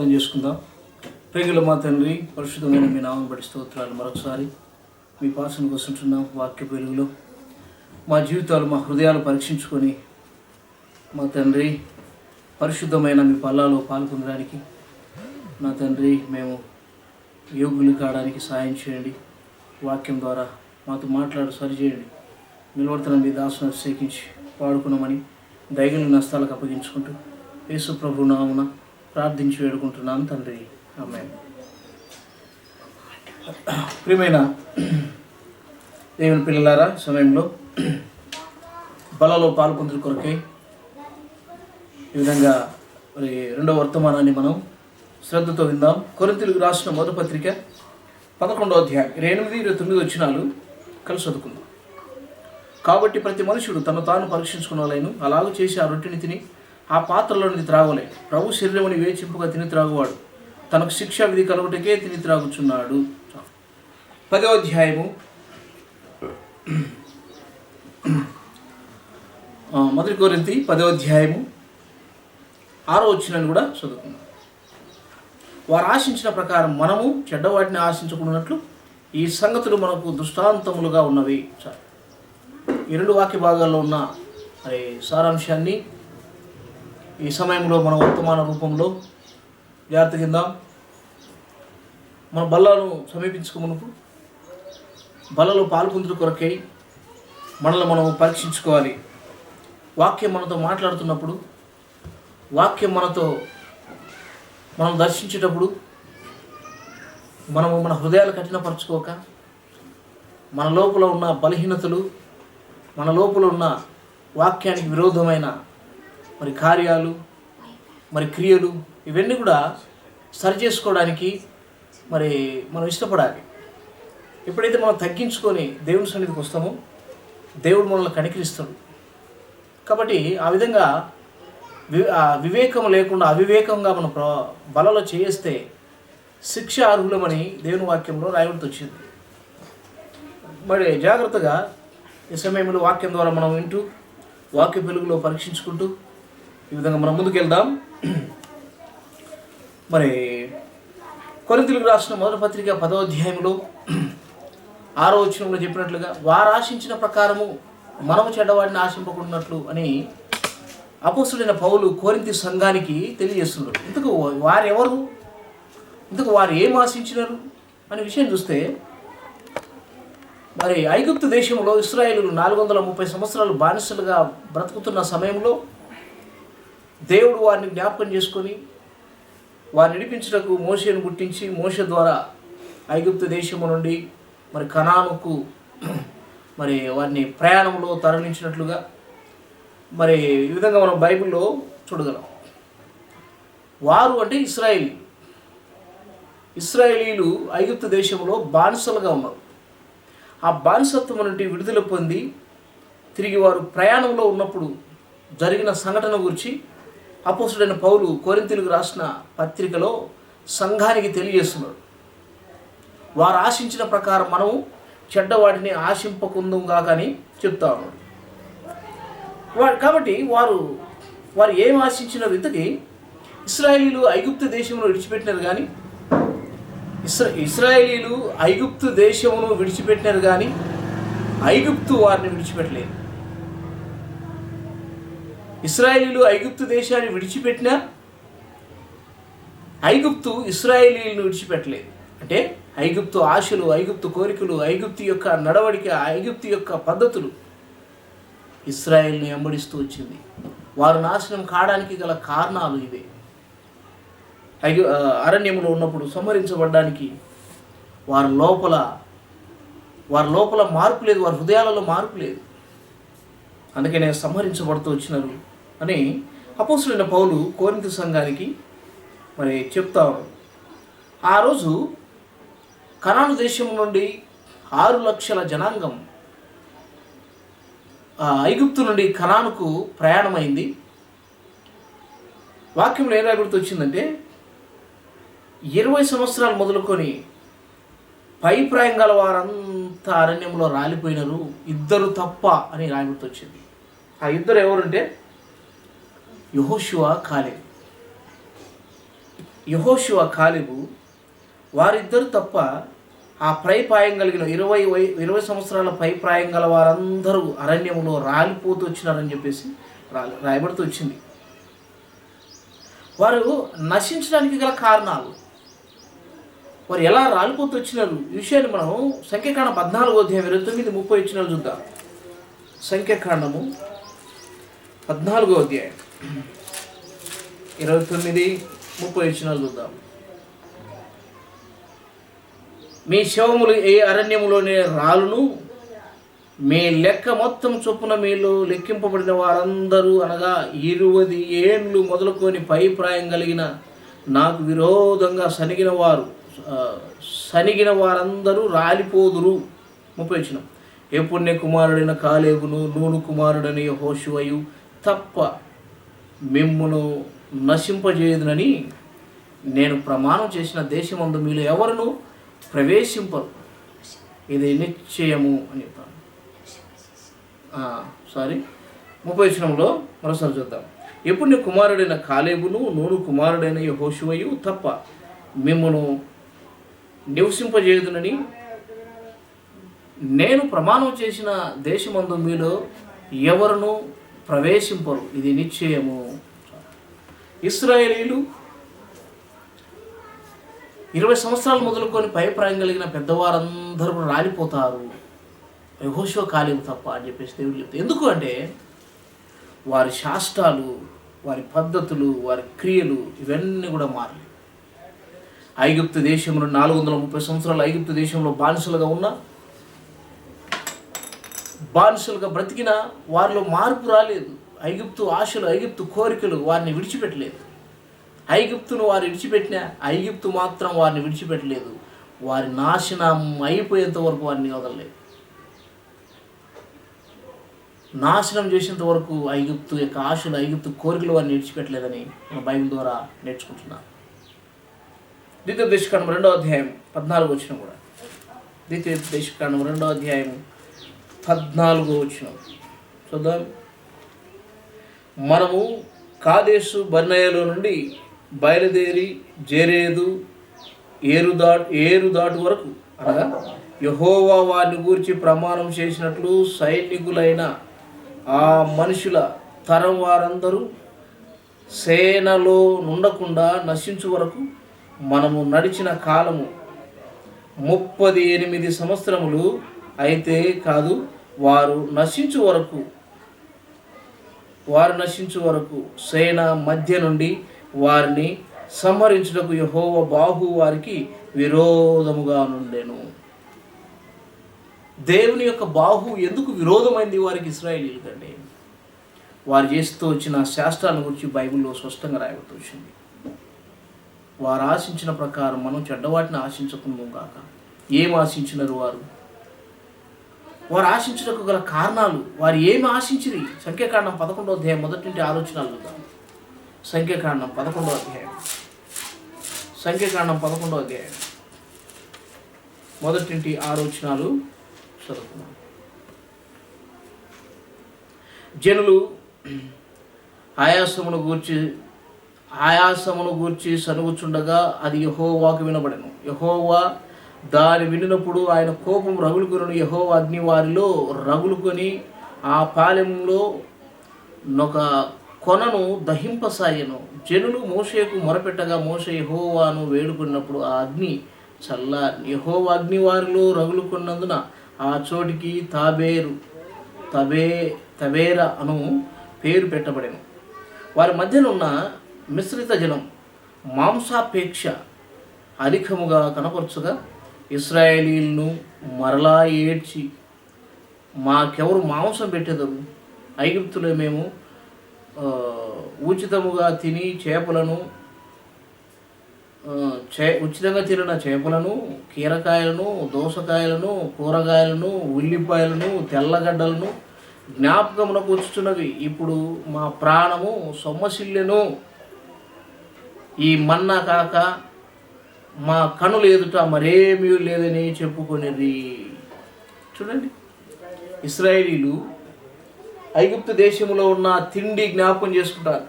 ప్రార్థన చేసుకుందాం. ప్రేగుల మా తండ్రి, పరిశుద్ధమైన మీ నామం బట్టి స్తోత్రాలు. మరొకసారి మీ పాసన కూర్చుంటున్నాం. వాక్య వెలుగులో మా జీవితాలు, మా హృదయాలు పరీక్షించుకొని మా తండ్రి పరిశుద్ధమైన మీ పల్లాలో పాల్గొనడానికి నా తండ్రి మేము యోగ్యులు కావడానికి సాయం చేయండి. వాక్యం ద్వారా మాతో మాట్లాడు సరిచేయండి. నిలబడుతున్న మీ దాసును అభిషేకించి వాడుకున్నామని దైగల నష్టాలకు అప్పగించుకుంటూ యేసు ప్రభు నామమున ప్రార్థించి వేడుకుంటున్నాను తండ్రి. ఆమేన్. ప్రియమైన దేవుని పిల్లలారా, సమయంలో బలలో పాల్పొందుల కొరకై ఈ విధంగా మరి రెండవ వర్తమానాన్ని మనం శ్రద్ధతో విందాం. కొరింథీయులకు రాసిన మొదటి పత్రిక 11వ అధ్యాయం 28-29 వచనాలు కలిసి చదువుకుందాం. కాబట్టి ప్రతి మనుషుడు తను తాను పరీక్షించుకునేవాళ్ళను అలాగూ చేసి ఆ రొట్టెని తిని ఆ పాత్రలోనిది త్రాగలే. ప్రభు శరీరముని వేచింపుగా తిని త్రాగువాడు తనకు శిక్షా విధి కలుగుటకే తిని త్రాగుచున్నాడు. 10వ అధ్యాయము మొదటి కొరింథీ 10వ అధ్యాయము 6వ వచనాన్ని కూడా చదువుకుందాం. వారు ఆశించిన ప్రకారం మనము చెడ్డవాటిని ఆశించుకున్నట్లు ఈ సంగతులు మనకు దృష్టాంతములుగా ఉన్నవి. ఈ రెండు వాక్య భాగాల్లో ఉన్న మరి సారాంశాన్ని ఈ సమయంలో మన వర్తమాన రూపంలో జాగ్రత్త కిందాం. మన బల్లను సమీపించుకున్నప్పుడు బలలో పాల్పొందుల కొరకై మనల్ని మనం పరీక్షించుకోవాలి. వాక్యం మనతో మాట్లాడుతున్నప్పుడు, వాక్యం మనతో మనం దర్శించేటప్పుడు మనము మన హృదయాలు కఠినపరచుకోక, మన లోపల ఉన్న బలహీనతలు, మన లోపల ఉన్న వాక్యానికి విరోధమైన మరి కార్యాలు, మరి క్రియలు, ఇవన్నీ కూడా సరి చేసుకోవడానికి మరి మనం ఇష్టపడాలి. ఎప్పుడైతే మనం తగ్గించుకొని దేవుని సన్నిధికి వస్తామో దేవుడు మనల్ని కనికరిస్తాడు. కాబట్టి ఆ విధంగా వివేకం లేకుండా అవివేకంగా మనం బలలో చేస్తే శిక్ష అర్హులమని దేవుని వాక్యంలో రాయబడి వచ్చింది. మరి జాగ్రత్తగా ఈ సమయంలో వాక్యం ద్వారా మనం వింటూ వాక్య వెలుగులో పరీక్షించుకుంటూ ఈ విధంగా మనం ముందుకు వెళ్దాం. మరి కొరింథీయులకు రాసిన మొదటి పత్రిక 10వ అధ్యాయంలో 6వ వచనంలో చెప్పినట్లుగా వారు ఆశించిన ప్రకారము మనము చెడ్డవాడిని ఆశింపకున్నట్లు అని అపోస్తలుడైన పౌలు కొరింథీ సంఘానికి తెలియజేస్తున్నారు. ఇందుకు వారెవరు, ఇందుకు వారు ఏం ఆశించినారు అనే విషయం చూస్తే, మరి ఐగుప్తు దేశంలో ఇశ్రాయేలు 430 సంవత్సరాలు బానిసలుగా బ్రతుకుతున్న సమయంలో దేవుడు వారిని జ్ఞాపకం చేసుకొని వారిని నడిపించుటకు మోషేను పుట్టించి మోషే ద్వారా ఐగుప్తు దేశము నుండి మరి కనానుకు మరి వారిని ప్రయాణంలో తరలించినట్లుగా మరి ఈ విధంగా మనం బైబిల్లో చూడగలం. వారు అంటే ఇశ్రాయేలీలు ఐగుప్తు దేశంలో బానిసలుగా ఉన్నారు. ఆ బానిసత్వం నుండి విడుదల పొంది తిరిగి వారు ప్రయాణంలో ఉన్నప్పుడు జరిగిన సంఘటన గురించి అపోస్తలుడైన పౌలు కొరింథీయులకు రాసిన పత్రికలో సంఘానికి తెలియజేస్తున్నాడు. వారు ఆశించిన ప్రకారం మనము చెడ్డవాటిని ఆశింపకుందుగా కానీ చెప్తా ఉన్నాడు. కాబట్టి వారు ఏం ఆశించినారు? ఇంతకీ ఇశ్రాయేలీలు ఐగుప్తు దేశమును విడిచిపెట్టినారు కానీ ఇశ్రాయేలీలు ఐగుప్తు దేశమును విడిచిపెట్టినారు కానీ ఐగుప్తు వారిని విడిచిపెట్టలేదు. ఇశ్రాయేలీలు ఐగుప్తు దేశాన్ని విడిచిపెట్టినా ఐగుప్తు ఇశ్రాయేలీలను విడిచిపెట్టలేదు. అంటే ఐగుప్తు ఆశలు, ఐగుప్తు కోరికలు, ఐగుప్తు యొక్క నడవడిక, ఐగుప్తు యొక్క పద్ధతులు ఇశ్రాయేల్ని వెంబడిస్తూ వచ్చింది. వారు నాశనం కావడానికి గల కారణాలు ఇవే. అరణ్యంలో ఉన్నప్పుడు సంహరించబడడానికి వారి లోపల మార్పు లేదు, వారి హృదయాలలో మార్పు లేదు. అందుకనే సంహరించబడుతూ వచ్చినారు అని అపోస్తలుడైన పౌలు కొరింథీ సంఘానికి మరి చెప్తారు. ఆ రోజు కనాను దేశం నుండి 6 లక్షల జనాంగం ఐగుప్తు నుండి కనానుకు ప్రయాణమైంది. వాక్యంలో ఏం రాయబడుతూ వచ్చిందంటే 20 సంవత్సరాలు మొదలుకొని పై ప్రాయం గల వారంతా అరణ్యంలో రాలిపోయినారు, 2 తప్ప అని రాయబడుతూ వచ్చింది. ఆ 2 ఎవరంటే యెహోషువ, కాలేబు. యెహోషువ, కాలేబు వారిద్దరు తప్ప ఆ ప్రాయం కలిగిన 20 సంవత్సరాల ప్రాయం గల వారందరూ అరణ్యంలో రాలిపోతూ వచ్చినారని చెప్పేసి రాయబడుతూ వచ్చింది. వారు నశించడానికి గల కారణాలు, వారు ఎలా రాలిపోతూ వచ్చినారు ఈ విషయాన్ని మనం సంఖ్యాకాండం 14:29-30 చూద్దాం. సంఖ్యాకాండము 14 29-30 చూద్దాం. మీ శవములు ఏ అరణ్యములోనే రాలును, మీ లెక్క మొత్తం చొప్పున మీలో లెక్కింపబడిన వారందరూ, అనగా 20 ఏండ్లు మొదలుకొని ప్రాయం కలిగిన నాకు విరోధంగా సనిగిన వారందరూ రాలిపోదురు. 30 యెఫున్నె కుమారుడైన కాలేబును, నూను కుమారుడైన యెహోషువయు తప్ప మిమ్మును నశింపజేయుదునని నేను ప్రమాణం చేసిన దేశమందు మీలో ఎవరును ప్రవేశింపరు, ఇది నిశ్చయము అని చెప్తాను. 30 మరోసారి చూద్దాం. యెఫున్నె కుమారుడైన కాలేబును, నూను కుమారుడైన యెహోషువయు తప్ప మిమ్మును నివసింపజేయుదునని నేను ప్రమాణం చేసిన దేశమందు మీలో ఎవరును ప్రవేశింపరు, ఇది నిశ్చయము. ఇశ్రాయేలీలు 20 సంవత్సరాలు మొదలుకొని ప్రాయం కలిగిన పెద్దవారందరూ రాలిపోతారు, యెహోషువ, కాలేబు తప్ప అని చెప్పేసి దేవుడు చెప్తారు. ఎందుకు అంటే వారి శాస్త్రాలు, వారి పద్ధతులు, వారి క్రియలు ఇవన్నీ కూడా మారలేదు. ఐగుప్తు దేశంలో 430 సంవత్సరాలు ఐగుప్తు దేశంలో బానిసలుగా బ్రతికిన వారిలో మార్పు రాలేదు. ఐగుప్తు ఆశలు, ఐగుప్తు కోరికలు వారిని విడిచిపెట్టలేదు. ఐగుప్తును వారు విడిచిపెట్టిన, ఐగుప్తు మాత్రం వారిని విడిచిపెట్టలేదు. వారి నాశనం అయిపోయేంత వరకు వారిని వదలలేదు. నాశనం చేసేంత వరకు ఐగుప్తు యొక్క ఆశలు, ఐగుప్తు కోరికలు వారిని విడిచిపెట్టలేదని మన బైబిల్ ద్వారా నేర్చుకుంటున్నాం. ద్వితీయోపదేశకాండం 2:14 కూడా. ద్వితీయోపదేశకాండం 2:14 చూద్దాం. మనము కాదేశు బర్నేయలో నుండి బయలుదేరి జెరేదు ఏరు దాటు వరకు, అనగా యెహోవా వారిని గూర్చి ప్రమాణం చేసినట్లు సైనికులైన ఆ మనుషుల తరం వారందరూ సేనలో నుండకుండా నశించు వరకు మనము నడిచిన కాలము 38 సంవత్సరములు అయితే కాదు. వారు నశించు వరకు సేన మధ్య నుండి వారిని సంహరించుటకు యెహోవా బాహు వారికి విరోధముగా నుండెను. దేవుని యొక్క బాహు ఎందుకు విరోధమైంది వారికి, ఇశ్రాయేలీయులకంటే వారు చేస్తూ వచ్చిన శాస్త్రాల గురించి బైబిల్లో స్పష్టంగా రాయబడుతూ వచ్చింది. వారు ఆశించిన ప్రకారం మనం చెడ్డవాటిని ఆశించకుండా కాక ఏం ఆశించినారు వారు ఆశించడానికి గల కారణాలు, వారు ఏమి ఆశించిరి? సంఖ్యాకాండం 11 మొదటి నుండి ఆలోచనలు చూద్దాం. సంఖ్యాకాండం 11 మొదటి నుండి ఆలోచనలు చదువుతున్నాం. జనులు ఆయాసమును గూర్చి సనుగుచుండగా అది యెహోవాకు వినబడెను. యెహోవా దాని వినినప్పుడు ఆయన కోపం రగులుకొనెను. యెహోవా అగ్ని వారిలో రగులుకొని ఆ పాలెంలో ఒక కొనను దహింపసాయెను. జనులు మోషేకు మొరపెట్టగా మోషే యెహోవాను వేడుకున్నప్పుడు ఆ అగ్ని చల్లారి యెహోవా అగ్ని వారిలో రగులుకున్నందున ఆ చోటికి తబేరా అను పేరు పెట్టబడెను. వారి మధ్యనున్న మిశ్రిత జనం మాంసాపేక్ష అధికముగా కనపరచుగా ఇశ్రాయేలీలను మరలా ఏడ్చి, మాకెవరు మాంసం పెట్టెదరు? ఐగుప్తులో మేము ఉచితంగా తినిన చేపలను, కీరకాయలను, దోసకాయలను, కూరగాయలను, ఉల్లిపాయలను, తెల్లగడ్డలను జ్ఞాపకమునకు వచ్చుచున్నవి. ఇప్పుడు మా ప్రాణము సొమ్మసిల్లెను. ఈ మన్నా కాక మా కనులు ఎదుట మరేమీ లేదని చెప్పుకొనిది. చూడండి, ఇశ్రాయేలీలు ఐగుప్తు దేశంలో ఉన్న తిండి జ్ఞాపకం చేసుకుంటారు.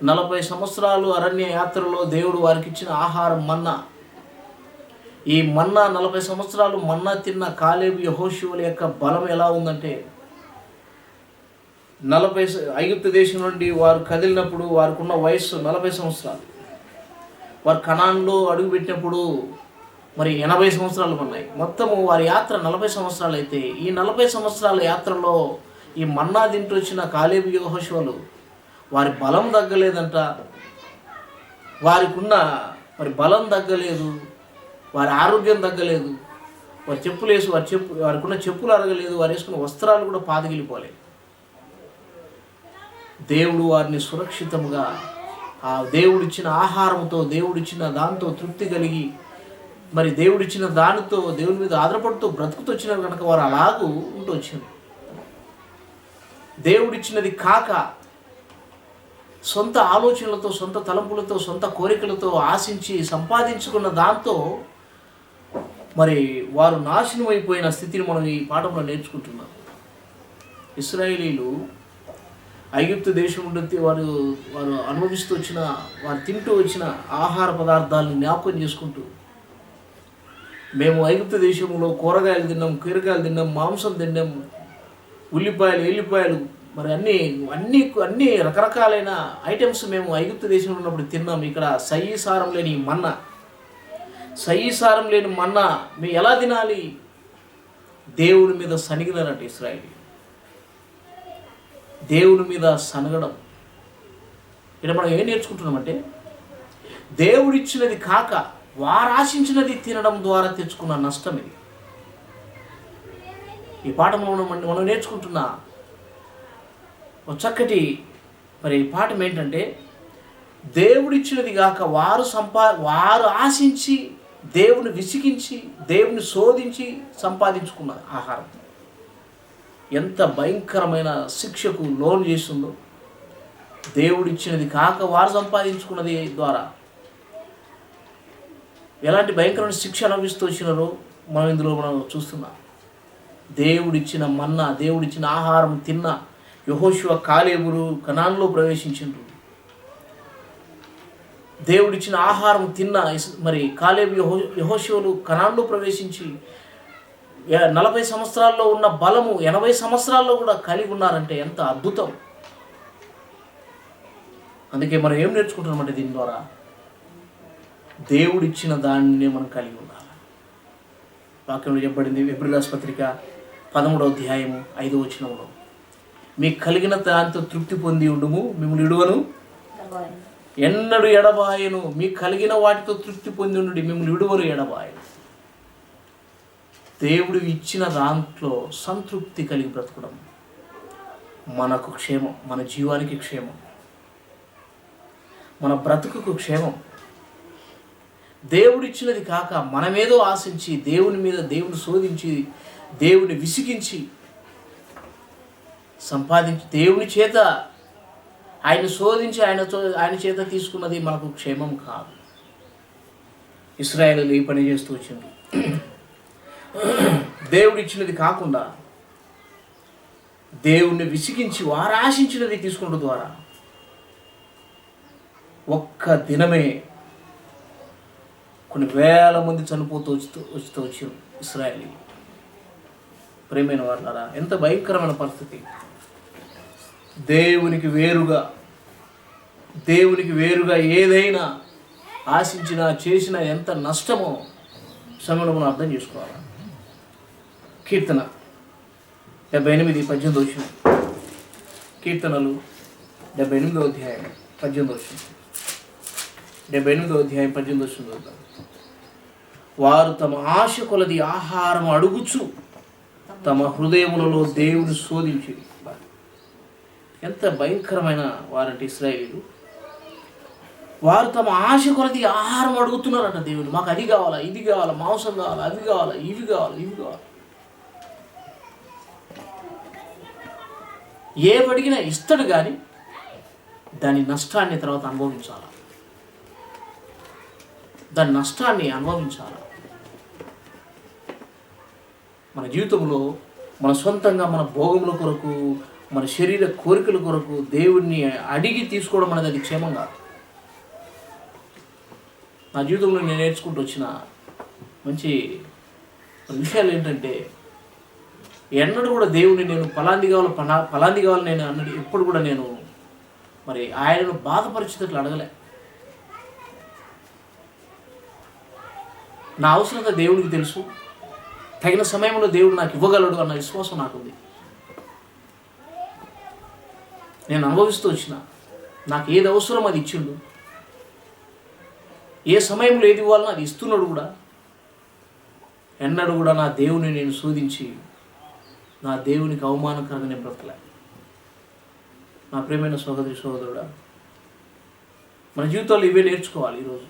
40 సంవత్సరాలు అరణ్య యాత్రలో దేవుడు వారికి ఇచ్చిన ఆహారం మన్నా. ఈ మన్నా 40 సంవత్సరాలు మన్నా తిన్న కాలేబు యెహోషువల యొక్క బలం ఎలా ఉందంటే, 40 ఐగుప్తు దేశం నుండి వారు కదిలినప్పుడు వారికి ఉన్న వయస్సు 40 సంవత్సరాలు. వారు కనాన్లో అడుగుపెట్టినప్పుడు మరి 80 సంవత్సరాలు ఉన్నాయి. మొత్తము వారి యాత్ర 40 సంవత్సరాలు అయితే, ఈ 40 సంవత్సరాల యాత్రలో ఈ మన్నా తింటూ వచ్చిన కాలేబు యెహోషువలు వారి బలం తగ్గలేదంట. వారికి ఉన్న మరి బలం తగ్గలేదు, వారి ఆరోగ్యం తగ్గలేదు, వారి చెప్పులు వేసి వారికి ఉన్న చెప్పులు అరగలేదు, వారు వేసుకున్న వస్త్రాలు కూడా పాతగిలిపోలేదు. దేవుడు వారిని సురక్షితంగా ఆ దేవుడిచ్చిన ఆహారంతో, దేవుడిచ్చిన దాంతో తృప్తి కలిగి, మరి దేవుడిచ్చిన దానితో దేవుని మీద ఆధారపడుతూ బ్రతుకుతూ వచ్చినారు కనుక వారు అలాగూ ఉంటూ వచ్చింది. దేవుడిచ్చినది కాక సొంత ఆలోచనలతో, సొంత తలంపులతో, సొంత కోరికలతో ఆశించి సంపాదించుకున్న దాంతో మరి వారు నాశనం అయిపోయిన స్థితిని మనం ఈ పాఠంలో నేర్చుకుంటున్నాం. ఇశ్రాయేలీలు ఐగుప్తు దేశం నుండి వారు అనుభవిస్తూ వచ్చిన, వారు తింటూ వచ్చిన ఆహార పదార్థాలను జ్ఞాపకం చేసుకుంటూ, మేము ఐగుప్తు దేశంలో కూరగాయలు తిన్నాం, కీరగాయలు తిన్నాం, మాంసం తిన్నాం, ఉల్లిపాయలు, ఎల్లిపాయలు, మరి అన్ని రకరకాలైన ఐటమ్స్ మేము ఐగుప్తు దేశంలో ఉన్నప్పుడు తిన్నాం. ఇక్కడ సయ్యసారం లేని మన్నా, సయ్యసారం లేని మన్నా మేము ఎలా తినాలి? దేవుడి మీద సనిగినారట ఇశ్రాయేలు. దేవుడి మీద సనగడం. ఇక్కడ మనం ఏం నేర్చుకుంటున్నామంటే, దేవుడిచ్చినది కాక వారు ఆశించినది తినడం ద్వారా తెచ్చుకున్న నష్టం ఇది. ఈ పాఠంలో మనం నేర్చుకుంటున్న ఒక చక్కటి మరి పాఠం ఏంటంటే, దేవుడిచ్చినది కాక వారు ఆశించి, దేవుని విసిగించి, దేవుని శోధించి సంపాదించుకున్న ఆహారం ఎంత భయంకరమైన శిక్షకు లోను చేస్తుందో. దేవుడిచ్చినది కాక వారు సంపాదించుకున్నది ద్వారా ఎలాంటి భయంకరమైన శిక్ష అనుభవిస్తూ వచ్చినారో మనం చూస్తున్నాం. దేవుడిచ్చిన మన్నా, దేవుడిచ్చిన ఆహారం తిన్న యెహోషువ, కాలేబులు కనాన్లో ప్రవేశించిండ్రు. దేవుడిచ్చిన ఆహారం తిన్న మరి కాలేబు, యెహోషువలు కనాన్లో ప్రవేశించి 40 సంవత్సరాల్లో ఉన్న బలము 80 సంవత్సరాల్లో కూడా కలిగి ఉన్నారంటే ఎంత అద్భుతం. అందుకే మనం ఏం నేర్చుకుంటున్నామంటే, దీని ద్వారా దేవుడిచ్చిన దాన్ని మనం కలిగి ఉండాలి. వాక్యంలో చెప్పబడింది, ఎబ్రిల్ పత్రిక 13వ అధ్యాయము 5వ వచనంలో, మీకు కలిగిన దాంతో తృప్తి పొంది ఉండుము, మిమ్మల్ని విడువను ఎన్నడు ఎడబాయను. మీకు కలిగిన వాటితో తృప్తి పొంది ఉండు, మిమ్మల్ని విడువను ఎడబాయను. దేవుడు ఇచ్చిన దాంట్లో సంతృప్తి కలిగి బ్రతకడం మనకు క్షేమం, మన జీవానికి క్షేమం, మన బ్రతుకుకు క్షేమం. దేవుడిచ్చినది కాక మనమేదో ఆశించి, దేవుని శోధించి, దేవుని విసిగించి సంపాదించి, దేవుని చేత ఆయన శోధించి ఆయన చేత తీసుకున్నది మనకు క్షేమం కాదు. ఇశ్రాయేలు ఈ పని చేస్తూ వచ్చింది. దేవుడిచ్చినది కాకుండా దేవుణ్ణి విసిగించి వారు ఆశించినది తీసుకున్న ద్వారా ఒక్క దినమే కొన్ని వేల మంది చనిపోతూ వచ్చారు ఇశ్రాయేలు. ప్రేమైన వాళ్ళారా, ఎంత భయంకరమైన పరిస్థితి. దేవునికి వేరుగా ఏదైనా ఆశించినా చేసినా ఎంత నష్టమో సమయంలో మనం అర్థం చేసుకోవాలి. కీర్తన 78:18 కీర్తనలు 78వ అధ్యాయం 18 78వ అధ్యాయం 18 వారు తమ ఆశ కొలది ఆహారం అడుగుచు తమ హృదయములలో దేవుని శోధించి. ఎంత భయంకరమైన వారంటే ఇశ్రాయేలీలు. వారు తమ ఆశ కొలది ఆహారం అడుగుతున్నారట దేవుడు. మాకు అది కావాలా, ఇది కావాలా, మాంసం కావాలా, అవి కావాలా, ఇవి కావాలా. ఏవడిగినా ఇస్తాడు, కానీ దాని నష్టాన్ని తర్వాత అనుభవించాలి. మన జీవితంలో మన సొంతంగా మన భోగముల కొరకు, మన శరీర కోరికల కొరకు దేవుణ్ణి అడిగి తీసుకోవడం అనేది అది క్షేమం కాదు. నా జీవితంలో నేను నేర్చుకుంటూ వచ్చిన మంచి విషయాలు ఏంటంటే, ఎన్నడూ కూడా దేవుని నేను ఫలాంది కావాలి నేను అన్నది ఎప్పుడు కూడా నేను మరి ఆయనను బాధపరిచేటట్లు అడగలే. నా అవసరత దేవుడికి తెలుసు, తగిన సమయంలో దేవుడు నాకు ఇవ్వగలడు అన్న విశ్వాసం నాకుంది. నేను అనుభవిస్తూ వచ్చిన, నాకు ఏది అవసరం అది ఇచ్చిండు, ఏ సమయంలో ఏది ఇవ్వాలనో అది ఇస్తున్నాడు కూడా. ఎన్నడూ కూడా నా దేవుని నేను శోధించి నా దేవునికి అవమానకరంగా నేను బ్రతకలే. నా ప్రియమైన సహోదరి సహోదరుడా, మన జీవితాల్లో ఇవే నేర్చుకోవాలి. ఈరోజు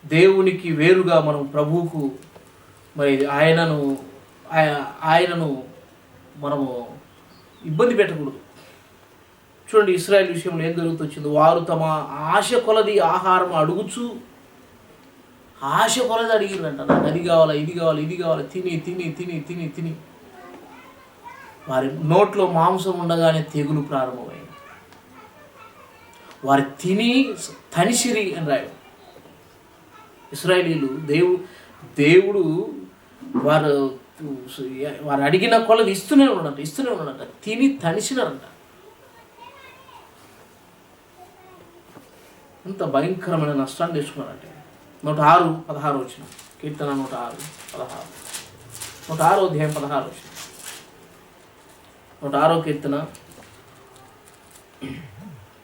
దేవునికి వేరుగా మనం ప్రభువుకు మరి ఆయనను మనము ఇబ్బంది పెట్టకూడదు. చూడండి, ఇశ్రాయేల్ విషయంలో ఏం జరుగుతొచ్చింది. వారు తమ ఆశ కొలది ఆహారం అడుగుచు, ఆశ కొలది అడిగిరంట. నాకు అది కావాలి, ఇది కావాలి, ఇది కావాలి, తిని తిని తిని తిని తిని వారి నోట్లో మాంసం ఉండగానే తెగులు ప్రారంభమైంది. వారి తిని తనిసిరి అని రాయడం. ఇశ్రాయేలీలు దేవుడు వారు అడిగిన కొలది ఇస్తూనే ఉన్నాడంట. తిని తనిసినారంట. ఎంత భయంకరమైన నష్టాన్ని తెచ్చుకున్నారంటే 106:16 వచ్చిన కీర్తన 106:16 106 అధ్యాయం 16 వచ్చిన 106 కీర్తన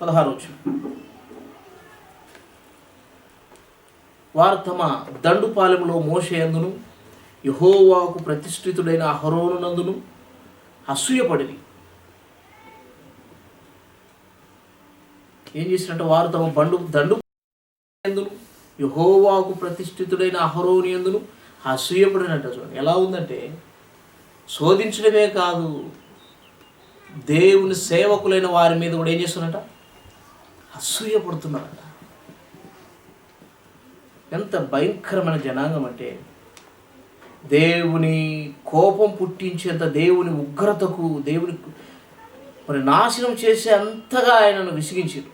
16 వచ్చిన. వారు తమ దండుపాలెంలో మోషే యందును యెహోవాకు ప్రతిష్ఠితుడైన అహరోను నందును అసూయపడిరి. ఏం చేసినట్టు వారు తమ దండు యందును యెహోవాకు ప్రతిష్ఠితుడైన అహరోను యందును అసూయపడినట్ట. చూడండి ఎలా ఉందంటే, శోధించడమే కాదు, దేవుని సేవకులైన వారి మీద కూడా ఏం చేస్తున్నట, అసూయపడుతున్నారట. ఎంత భయంకరమైన జనాంగం అంటే, దేవుని కోపం పుట్టించేంత, దేవుని ఉగ్రతకు, దేవుని మరి నాశనం చేసే అంతగా ఆయనను విసిగించారు.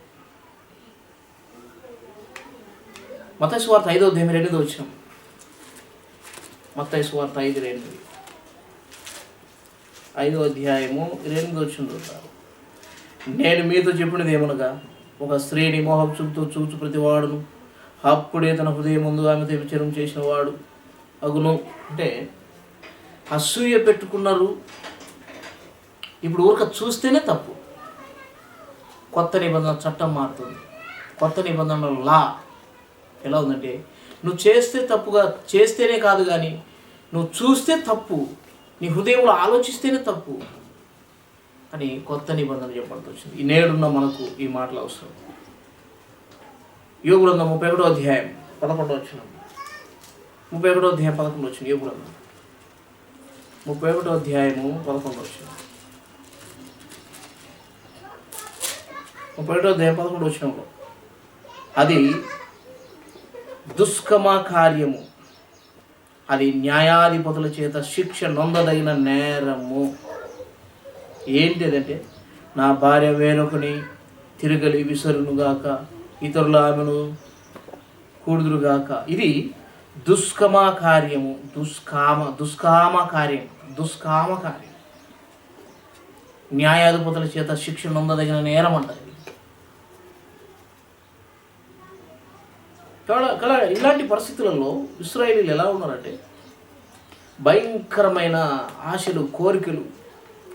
మత్తయి సువార్త 5వ అధ్యాయం 2వ వచనం. మత్తయి సువార్త 5:2 5వ అధ్యాయము 2వ వచనం చూస్తారు. నేను మీతో చెప్పినది ఏమనగా, ఒక స్త్రీని మోహపు చూపుతో చూచు ప్రతివాడును అప్పుడే తన హృదయం ముందు ఆమెతో వ్యభిచారం చేసిన వాడు అగును. అంటే అసూయ పెట్టుకున్నారు. ఇప్పుడు ఊరిక చూస్తేనే తప్పు. కొత్త నిబంధన చట్టం మారుతుంది. కొత్త నిబంధనల లా ఎలా ఉందంటే, నువ్వు చేస్తే తప్పుగా చేస్తేనే కాదు, కానీ నువ్వు చూస్తే తప్పు, నీ హృదయంలో ఆలోచిస్తేనే తప్పు అని కొత్త నిబంధన చెప్పబడుతూ వచ్చింది. ఈ నేడున్న మనకు ఈ మాటలు అవసరం. యోబు గ్రంథం 31వ అధ్యాయం 11వ వచనం. 31వ అధ్యాయం 11 వచ్చింది. యోబు గ్రంథం 31వ అధ్యాయము 11వ వచనం. 31వ అధ్యాయం 11వ వచనంలో, అది దుష్కమ కార్యము, అది న్యాయాధిపతుల చేత శిక్ష నొందదగిన నేరము. ఏంటి అదంటే, నా భార్య వేరొకని తిరగలి విసరునుగాక, ఇతరులు ఆమెను కూడుదురుగాక. ఇది దుష్కమ కార్యము. దుష్కామ కార్యం. న్యాయాధిపతుల చేత శిక్ష నొందదగిన నేరం అంటారు. ఇలాంటి పరిస్థితులలో ఇశ్రాయేలీలు ఎలా ఉన్నారంటే, భయంకరమైన ఆశలు, కోరికలు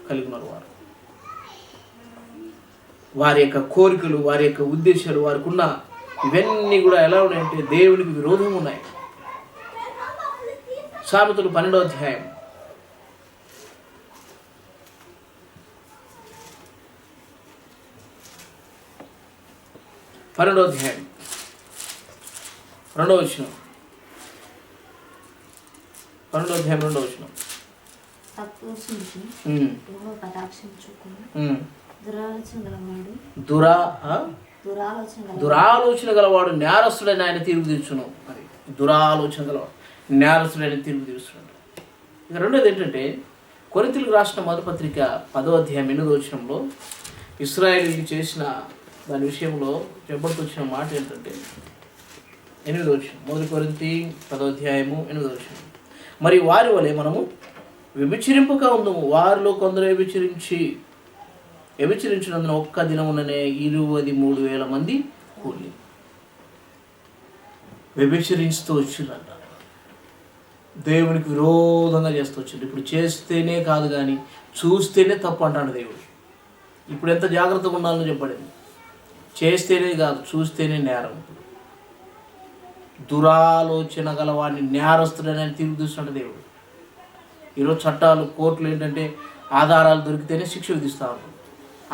కలిగి ఉన్నారు. వారి యొక్క కోరికలు, వారి యొక్క ఉద్దేశాలు, వారికి ఉన్న ఇవన్నీ కూడా ఎలా ఉన్నాయంటే దేవునికి విరోధంగా ఉన్నాయి. సామెతలు 12వ అధ్యాయం 2వ అధ్యాయం 2వ వచనం. 2వ అధ్యాయం 2వ వచనం. దురాలోచన గలవాడు నేరస్తుడైన ఆయన తీర్పు తీర్చును. అది దురాలోచన గలవాడు నేరస్తుడైన తీర్పు తీర్చున్నాడు. ఇక రెండోది ఏంటంటే, కొరింథీయులకు రాసిన మొదటి పత్రిక 10వ అధ్యాయం 8వ వచనంలో ఇశ్రాయేలీయులు చేసిన దాని విషయంలో చెప్పబడుతూ వచ్చిన మాట ఏంటంటే 8వ వచనం, మొదటి కొరింథీ 10వ అధ్యాయము 8వ వచనం. మరి వారి వలె మనము వ్యభిచరింపక ఉందము. వారిలో కొందరు వ్యభిచరించినందున ఒక్క దినముననే 23,000 మంది కూలి వ్యభిచరిస్తూ వచ్చిందంట. దేవునికి విరోధంగా చేస్తూ వచ్చింది. ఇప్పుడు చేస్తేనే కాదు కానీ చూస్తేనే తప్పు అంటాడు దేవుడు. ఇప్పుడు ఎంత జాగ్రత్తగా ఉండాలని చెప్పబడింది. చేస్తేనే కాదు, చూస్తేనే నేరం. దురాలోచన గలవాడిని నేరస్తుడని తీర్పు తీస్తున్నాడు దేవుడు. ఈరోజు చట్టాలు, కోర్టులు ఏంటంటే ఆధారాలు దొరికితేనే శిక్ష విధిస్తూ ఉంటారు.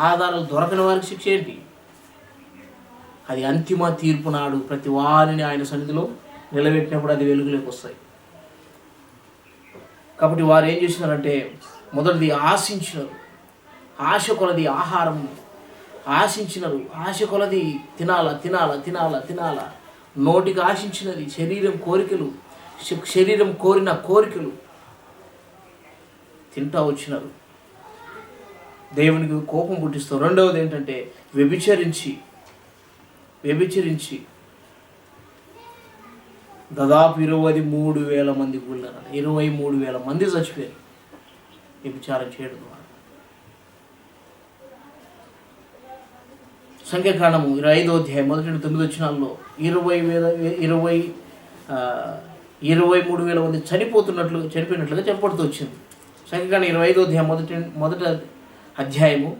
ఆధారాలు దొరకని వారికి శిక్ష ఏంటి? అది అంతిమ తీర్పు నాడు ప్రతి వారిని ఆయన సన్నిధిలో నిలబెట్టినప్పుడు అది వెలుగులోకి వస్తాయి. కాబట్టి వారు ఏం చేసినారంటే, మొదటిది ఆశించినారు. ఆశ కొలది ఆహారం ఆశించినారు. ఆశ కొలది తినాల. నోటికి ఆశించినది, శరీరం కోరిన కోరికలు తింటా వచ్చినారు. దేవునికి కోపం పుట్టిస్తారు. రెండవది ఏంటంటే వ్యభిచరించి దాదాపు 23,000 మంది కూలినారు. 23,000 మంది చచ్చిపోయారు వ్యభిచారం చేయడం ద్వారా. సంఖ్యాకాండము 25వ అధ్యాయం 1-9 వచనాల్లో 23,000 మంది చనిపోయినట్లుగా చెప్పబడుతూ వచ్చింది. సంఖ్యాకాండం 25వ అధ్యాయం మొదటి అధ్యాయము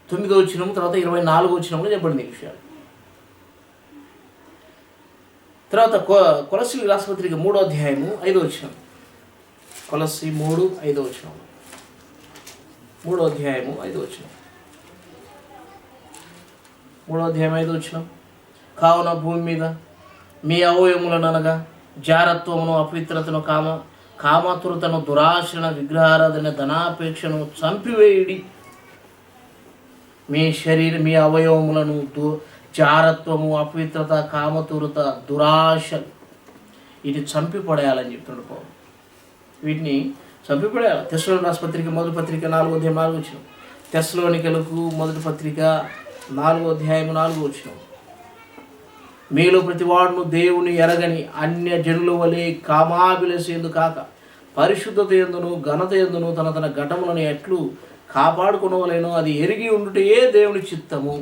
9వ వచనము, తర్వాత 24వ వచనంలో చెప్పబడింది ఈ విషయాలు. తర్వాత కొలస్సీయులకు రాసిన పత్రిక 3వ అధ్యాయము 5వ వచనం. కొలస్సీ 3:5 వచనం. 3వ అధ్యాయము 5వ వచనం. 3వ అధ్యాయం 5వ వచనం. కావున భూమి మీద మీ అవయములను అనగా జారత్వమును, అపవిత్రతను, కామాతురతను, దురాశన, విగ్రహారాధన, ధనాపేక్షను చంపివేయుడి. మీ అవయవములను జారత్వము, అపవిత్రత, కామతురత, దురాశ, వీటిని చంపిపడేయాలని చెప్తున్నాడు పౌలు. వీటిని చంపిపడేయాలి. తెస్సలోనికీయులకు రాసిన పత్రిక మొదటి పత్రిక 4వ అధ్యాయం 4వ వచనం. తెస్సలోనికీయులకు మొదటి పత్రిక 4వ అధ్యాయం 4వ వచనం. మీలో ప్రతివాడును దేవుని ఎరగని అన్య జనుల వలె కామాభిలషయందు కాక పరిశుద్ధత యందును ఘనత యందును తన ఘటములను ఎట్లు కాపాడుకునవలెనో అది ఎరిగి ఉండుటే దేవుని చిత్తము.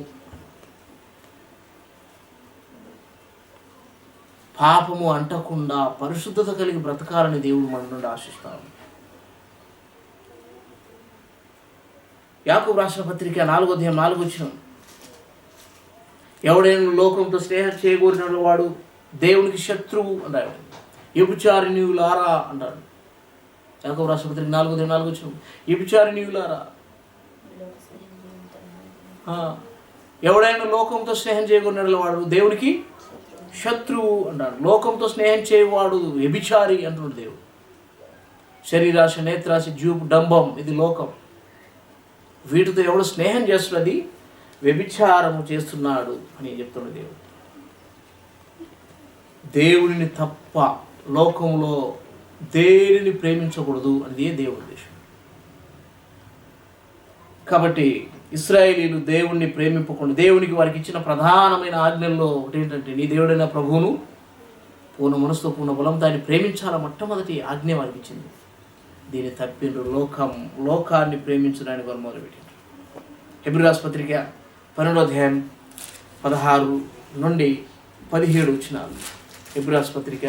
పాపము అంటకుండా పరిశుద్ధత కలిగి బ్రతకాలని దేవుడు మన నుండి ఆశిస్తాడు. యాకోబు రాసిన పత్రిక 4వ అధ్యాయం 4వ వచనం. ఎవడైనా లోకంతో స్నేహం చేయకూరిన వాడు దేవునికి శత్రువు అన్నాడు. వ్యభిచారిణీయులారా అంటాడు. యాకోబు రాసిన పత్రిక 4వ అధ్యాయం 4వ వచనం. వ్యభిచారిణీయులారా, ఎవడైనా లోకంతో స్నేహం చేయకూరిన వాడు దేవునికి శత్రువు అంటాడు. లోకంతో స్నేహం చేయవాడు వ్యభిచారి అంటున్నాడు దేవుడు. శరీరాశ, నేత్రాశ, జూపు, డంబం, ఇది లోకం. వీటితో ఎవడు స్నేహం చేస్తున్నది వ్యభిచారము చేస్తున్నాడు అని చెప్తున్నాడు దేవుడు. దేవుడిని తప్ప లోకంలో దేనిని ప్రేమించకూడదు అనేది దేవుడి ఉద్దేశం. కాబట్టి ఇశ్రాయేలీయులు దేవుణ్ణి ప్రేమింపకుండా, దేవునికి వారికి ఇచ్చిన ప్రధానమైన ఆజ్ఞల్లో ఒకటి ఏంటంటే, నీ దేవుడైన ప్రభువును పూర్ణ మనసుతో పూర్ణ బలంతో ఆయన ప్రేమించాల మొట్టమొదటి ఆజ్ఞ వారికి ఇచ్చింది. దీన్ని తప్పిండ్రు. లోకాన్ని ప్రేమించడానికి వారు మొదలుపెట్టారు. హెబ్రీ రాసిన పత్రిక 12వ అధ్యాయం 16-17 వచనాలు. హెబ్రీ రాసిన పత్రిక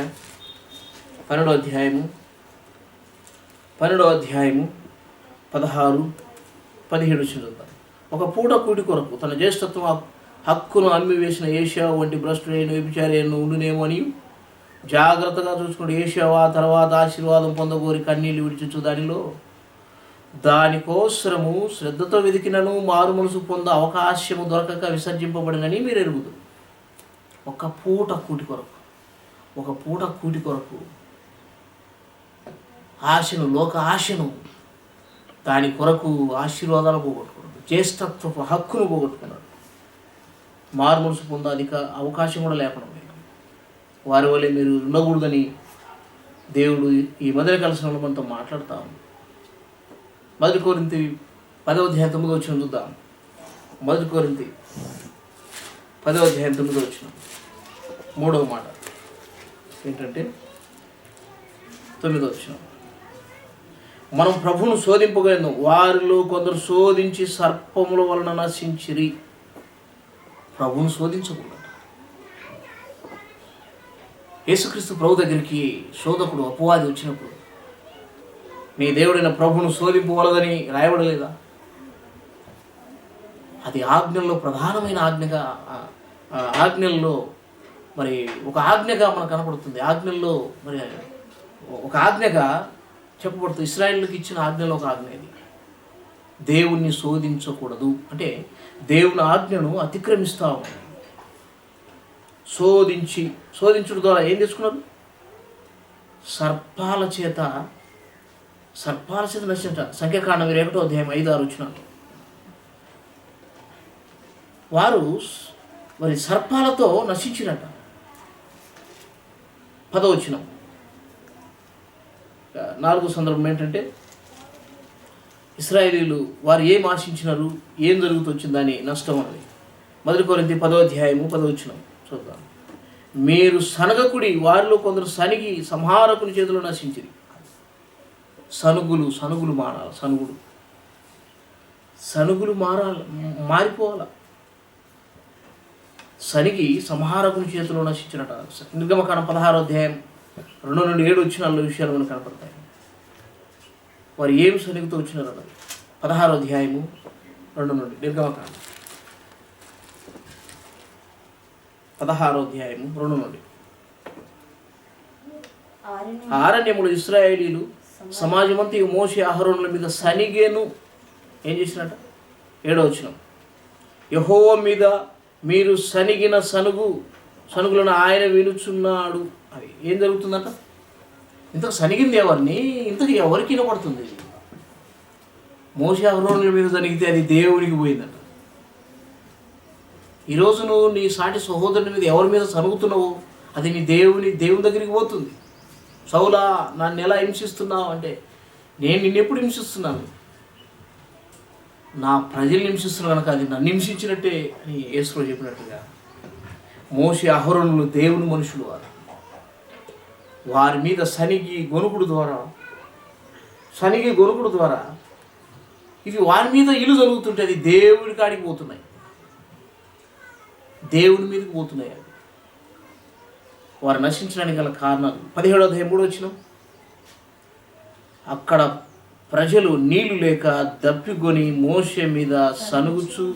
12వ అధ్యాయము 16-17 వచనాలు. ఒక పూట కూటి కొరకు తన జ్యేష్ఠత్వం హక్కును అమ్మి వేసిన ఏషియా వంటి భ్రష్టుడైన వ్యభిచారి ఉండునేమో అని జాగ్రత్తగా చూసుకుంటే ఏషియా ఆ తర్వాత ఆశీర్వాదం పొందగోరి కన్నీళ్ళు విడిచుచు దానికోసరము శ్రద్ధతో వెతికినను మారు మనసు పొంద అవకాశము దొరకక విసర్జింపబడినని మీరు ఎరుగుదురు. ఒక పూట కూటి కొరకు ఆశను, లోక ఆశను, దాని కొరకు ఆశీర్వాదాలు పోగొట్టుకున్నాడు, జ్యేష్ఠత్వపు హక్కును పోగొట్టుకున్నాడు, మారు మనసు పొంద అవకాశం కూడా లేకుండా వారి వల్ల మీరు ఉండకూడదని దేవుడు ఈ మొదటి కలిసిన మనతో మాట్లాడుతూ ఉన్నాడు. మొదటి కొరింథీ 10:9 చూద్దాం. మొదటి కొరింథీ 10:9 మూడవ మాట ఏంటంటే 9 మనం ప్రభువును శోధింపగలను, వారిలో కొందరు శోధించి సర్పముల వలన నశించిరి. ప్రభువును శోధించకూడదు. యేసుక్రీస్తు ప్రభు దగ్గరికి శోధకుడు అపవాది వచ్చినప్పుడు నీ దేవుడైన ప్రభువును శోధింపవలదని రాయబడలేదా? అది ఆజ్ఞల్లో ప్రధానమైన ఆజ్ఞల్లో మరి ఒక ఆజ్ఞగా మనకు కనపడుతుంది. ఆజ్ఞల్లో మరి ఒక ఆజ్ఞగా చెప్పబడుతుంది. ఇశ్రాయేలుకి ఇచ్చిన ఆజ్ఞలో ఒక ఆజ్ఞ ఇది. దేవుణ్ణి శోధించకూడదు అంటే దేవుని ఆజ్ఞను అతిక్రమిస్తావు. శోధించడం ద్వారా ఏం తెచ్చుకున్నారు? సర్పాల చేత నశించట. సంఖ్యాకాండం 21:5-6 వారు మరి సర్పాలతో నశించినట. 10 4 సందర్భం ఏంటంటే ఇశ్రాయేలీలు వారు ఏం ఆశించినారు, ఏం జరుగుతొచ్చిందని నష్టం అని. మొదటి కొరింథీ 10:10 చూద్దాం. మీరు సనగకుడి, వారిలో కొందరు సనిగి సంహారకుని చేతిలో నశించిరి. సనుగులు మారాలి. సనుగులు మారిపోవాలి. సనిగి సంహారకుని చేతిలో నశించినట. నిర్గమకాండం 16:2-7 విషయాలు మనకు కనపడతాయి. వారు ఏం సనిగితో వచ్చినారు అన్నది 16:2 నిర్గమకాండం 16:2 ఆరణ్యములు ఇశ్రాయేలీలు సమాజమంతా మోషే అహరోనుల మీద సనిగేను. ఏం చేసినట్ట? 7 యెహోవా మీద మీరు సనిగిన సనుగులను ఆయన వినుచున్నాడు. అది ఏం జరుగుతుందట? ఇంతకు సనిగింది ఎవరిని? ఇంతకు ఎవరికి వినపడుతుంది? మోషే అహరోనుల మీద సనిగితే అది దేవునికి పోయిందట. ఈరోజు నువ్వు నీ సాటి సహోదరుని మీద ఎవరి మీద సనుగుతున్నావు, అది నీ దేవుని దగ్గరికి పోతుంది. సౌలా, నన్ను ఎలా హింసిస్తున్నావు అంటే, నేను నిన్నెప్పుడు హింసిస్తున్నాను? నా ప్రజల్ని హింసిస్తున్నాను కనుక అది నన్ను హింసించినట్టే అని యేసు చెప్పినట్టుగా మోషే అహరోనులు దేవుని మనుషులు. వారి మీద సనిగి గొనుకుడు ద్వారా ఇవి వారి మీద ఇల్లు జరుగుతుంటే అది దేవుడి కాడికి పోతున్నాయి, దేవుని మీదకి పోతున్నాయి. అవి వారు నశించడానికి గల కారణాలు 17:3 అక్కడ ప్రజలు నీళ్లు లేక దప్పికొని మోషే మీద సనుగుచు,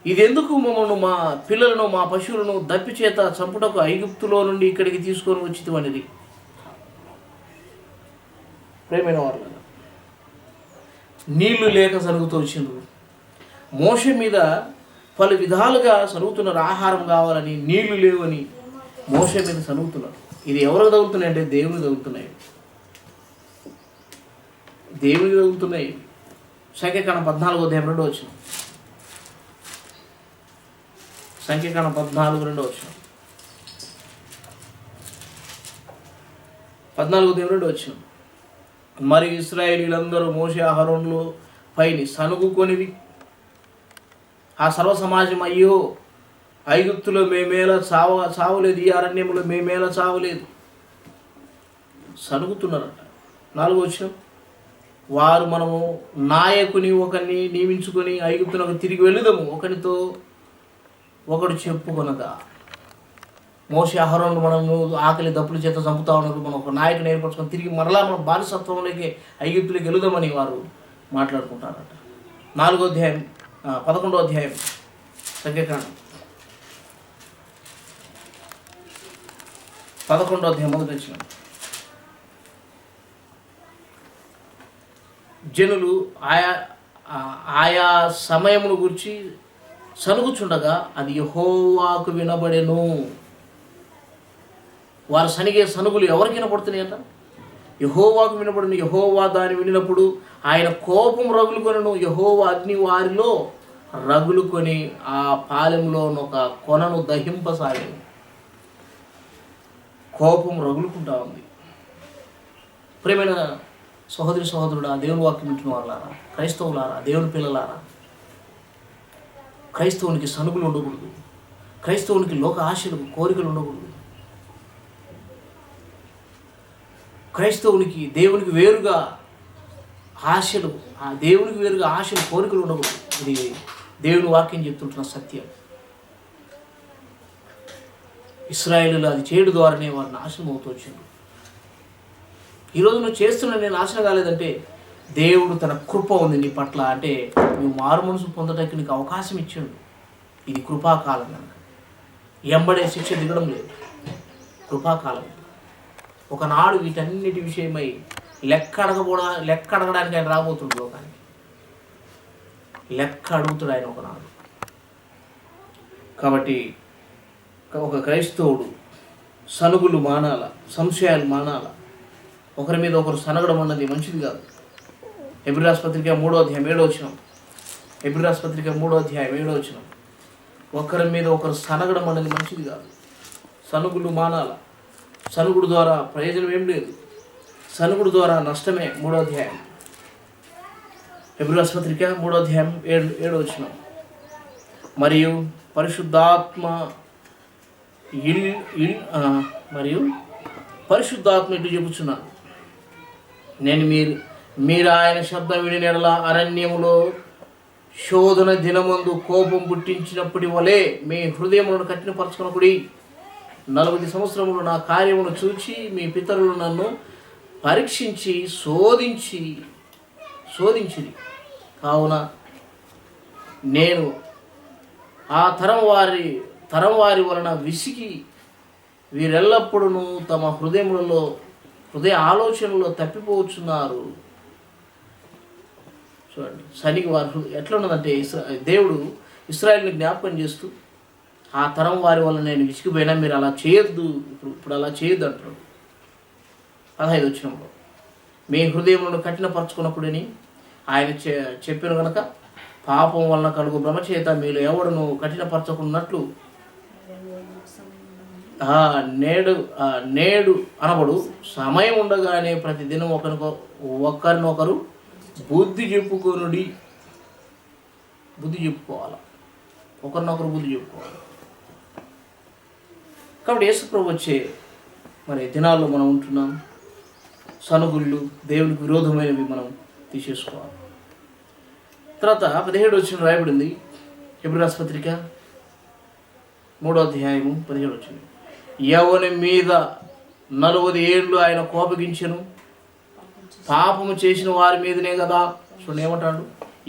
ఇదెందుకు మమ్మల్ని, మా పిల్లలను, మా పశువులను దప్పి చేత చంపుటకు ఐగుప్తులో నుండి ఇక్కడికి తీసుకొని వచ్చింది అనేది. ప్రేమైన వాళ్ళ నీళ్లు లేక సరుగుతూ వచ్చిండ్రు. మోషే మీద పలు విధాలుగా సరుగుతున్నారు. ఆహారం కావాలని, నీళ్లు లేవని మోషే మీద సరుగుతున్నారు. ఇది ఎవరికి తగులుతున్నాయి అంటే దేవునికి తగులుతున్నాయి. సంఖ్యాకాండం 14:2 సంఖ్యాకాండం 14:2 14:2 మరి ఇశ్రాయేలీలందరూ మోషే అహరోనుల పైని సనుగుకొనివి. ఆ సర్వ సమాజం, అయ్యో ఐగుప్తులో మేమేలా చావలేదు, ఈ అరణ్యంలో మేమేలా చావలేదు సనుగుతున్నారట. 4 వారు మనము నాయకుని ఒకరిని నియమించుకొని ఐగుప్తునకు తిరిగి వెళుదాము, ఒకరితో ఒకడు చెప్పుకొనగా. మోషే అహరోను మనము ఆకలి దప్పుల చేత చంపుతా ఉన్నారు, మనం ఒక నాయకుని ఏర్పరచుకొని తిరిగి మరలా మనం బానిసత్వంలోకి ఐగుప్తులోకి వెళుదామని వారు మాట్లాడుకుంటారట. 11వ అధ్యాయం సంఖ్యాకాండం 11వ మొదటి జనులు ఆయా సమయమును గురించి సనుగుచుండగా అది యెహోవాకు వినబడెను. వారు సనిగే సనుగులు ఎవరికి వినపడుతున్నాయట? యెహోవాకు వినబడును. యెహోవా దాన్ని వినినప్పుడు ఆయన కోపం రగులుకొనెను. యెహోవా అగ్ని వారిలో రగులుకొని ఆ పాలెంలో ఒక కొనను దహింపసాగాను. కోపం రగులుకుంటా ఉంది. ప్రియమైన సహోదరుడా, దేవుని వాక్యం వింటున్న వాళ్ళారా, క్రైస్తవులారా, దేవుని పిల్లలారా, క్రైస్తవునికి సనుగులు ఉండకూడదు. క్రైస్తవునికి లోక ఆశలు, కోరికలు ఉండకూడదు. క్రైస్తవునికి దేవునికి వేరుగా ఆశలు, ఆ దేవునికి వేరుగా ఆశలు, కోరికలు ఉండకూడదు. ఇది దేవుని వాక్యం చెప్తుంటున్న సత్యం. ఇశ్రాయేలులు అది చేయడం ద్వారానే వారు నాశనం అవుతూ వచ్చింది. ఈరోజు నువ్వు చేస్తున్న నేను నాశనం కాలేదంటే దేవుడు తన కృప ఉంది నీ పట్ల. అంటే నువ్వు మారు మనసు పొందడానికి నీకు అవకాశం ఇచ్చాడు. ఇది కృపాకాలం కనుక ఎంబడే శిక్ష దిగడం లేదు, కృపాకాలం. ఒకనాడు వీటన్నిటి విషయమై లెక్క అడగడానికి ఆయన రాబోతుంది లోకానికి. లెక్క అడుగుతాడు ఆయన ఒకనాడు. కాబట్టి ఒక క్రైస్తవుడు సనుగులు మానాల, సంశయాలు మానాల. ఒకరి మీద ఒకరు సనగడం అన్నది మంచిది కాదు. హెబ్రీ రాసిన పత్రిక 3వ అధ్యాయం 7వ వచనం. హెబ్రీ రాసిన పత్రిక 3వ అధ్యాయం 7వ వచనం. ఒకరి మీద ఒకరు సనగడం అన్నది మంచిది కాదు. సనుగులు మానాల. సనుగుడు ద్వారా ప్రయోజనం ఏం లేదు. సనుగుడు ద్వారా నష్టమే. 3వ అధ్యాయం హెబ్రీ రాసిన పత్రిక 3వ అధ్యాయం 7వ వచనం. మరియు పరిశుద్ధాత్మ ఇటు చెబుతున్నాను, నేను మీరు ఆయన శబ్దం విని ఎడల అరణ్యములో శోధన దినమందు కోపం పుట్టించినప్పటి వలె మీ హృదయములను కఠినపరచుకున్నప్పుడు 40 సంవత్సరములు నా కార్యమును చూచి మీ పితరులు నన్ను పరీక్షించి శోధించిరి. కావున నేను ఆ తరం వారి వలన విసిగి వీరెల్లప్పుడూ తమ హృదయ ఆలోచనలో తప్పిపోతున్నారు. చూడండి, సనికి వారు ఎట్లా ఉన్నదంటే దేవుడు ఇశ్రాయేలుని జ్ఞాపకం చేస్తూ ఆ తరం వారి వల్ల నేను విసిగిపోయినా మీరు అలా చేయొద్దు, ఇప్పుడు అలా చేయొద్దు అంటాడు. 15వ వచనంలో మీ హృదయములను కఠినపరచుకున్నప్పుడని ఆయన చెప్పిన కనుక పాపం వలన కలుగు భ్రమ చేత మీరు ఎవడును కఠినపరచుకున్నట్లు నేడు అనబడు సమయం ఉండగానే ప్రతిదినం ఒకరినొకరు బుద్ధి చెప్పుకోవాలి. ఒకరినొకరు బుద్ధి చెప్పుకోవాలి. కాబట్టి యేసుప్రభు వచ్చే దినాల్లో మనం ఉంటున్నాం. సనుగుళ్ళు, దేవునికి విరోధమైనవి మనం తీసేసుకోవాలి. తర్వాత 17వ వచనం రాయబడింది. హెబ్రీ రాసిన పత్రిక 3వ అధ్యాయము 17వ వచనం. ఎవని మీద 40 ఏళ్ళు ఆయన కోపగించెను, పాపము చేసిన వారి మీదనే కదా. చూడండి ఏమంటాడు,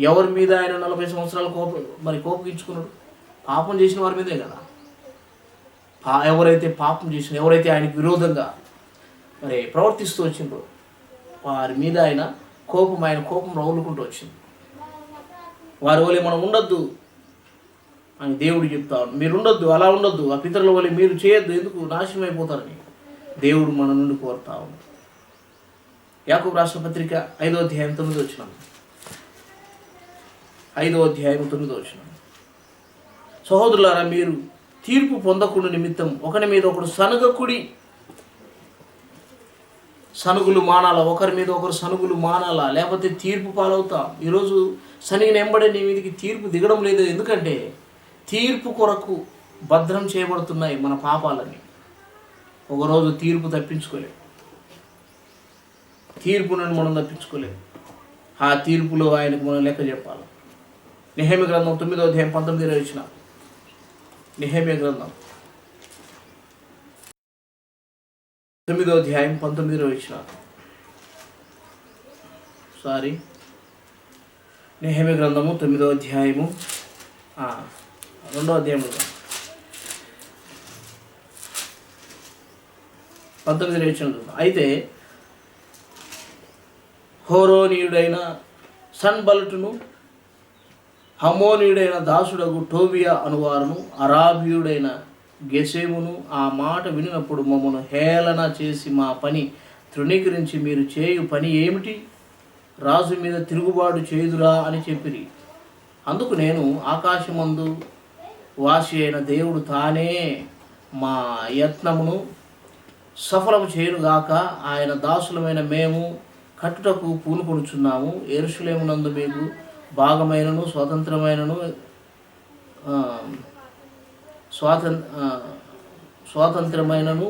ఎవరి మీద ఆయన 40 సంవత్సరాలు కోపగించుకున్నాడు? పాపం చేసిన వారి మీదే కదా. ఎవరైతే పాపం చేసిన, ఎవరైతే ఆయనకు విరోధంగా ప్రవర్తిస్తూ వచ్చిండ్రో వారి మీద ఆయన కోపం రౌలుకుంటూ వచ్చింది. వారి వలె మనం ఉండొద్దు అని దేవుడు చెప్తాడు. మీరు ఉండొద్దు, అలా ఉండొద్దు, ఆ పితరుల వలె మీరు చేయొద్దు, ఎందుకు నాశనం అయిపోతారని దేవుడు మన నుండి కోరుతా ఉన్నాడు. యాకోబు రాసిన పత్రిక 5వ అధ్యాయం 9వ వచనం. 5వ అధ్యాయం 9వ వచనం. సహోదరులారా, మీరు తీర్పు పొందకుండా నిమిత్తం ఒకరి మీద ఒకరు సనగకుడి. సనుగులు మానాలా, ఒకరి మీద ఒకరు సనుగులు మానాలా, లేకపోతే తీర్పు పాలవుతాం. ఈరోజు సనిగిన ఎంబడే నీ మీదకి తీర్పు దిగడం లేదు. ఎందుకంటే తీర్పు కొరకు భద్రం చేయబడుతున్నాయి మన పాపాలని. ఒకరోజు తీర్పు తప్పించుకోలేము, తీర్పు నుండి మనం తప్పించుకోలేము. ఆ తీర్పులో ఆయనకు మనం లెక్క చెప్పాలి. నెహెమ్యా గ్రంథం 9వ అధ్యాయం 19వ వచనం. నెహెమ్యా గ్రంథం 9వ అధ్యాయం 19వ వచనం. నెహెమ్యా గ్రంథము 9వ అధ్యాయము 2వ అధ్యాయంలో 19వ వచనం. అయితే హోరోనీయుడైన సన్బలటును, హమోనీయుడైన దాసుడగు టోబియా అనువారును, అరాబీయుడైన గెసెమును ఆ మాట వినినప్పుడు మమ్మను హేళన చేసి మా పని తృణీకరించి మీరు చేయు పని ఏమిటి? రాజు మీద తిరుగుబాటు చేయుదురా అని చెప్పిరి. అందుకు నేను ఆకాశమందు వాసి అయిన దేవుడు తానే మా యత్నమును సఫలము చేయునుగాక, ఆయన దాసులమైన మేము కట్టుటకు పూనుకొనుచున్నాము. యెరూషలేమునందు మీకు భాగమైనను స్వాతంత్రమైనను స్వాతంత్రమైనను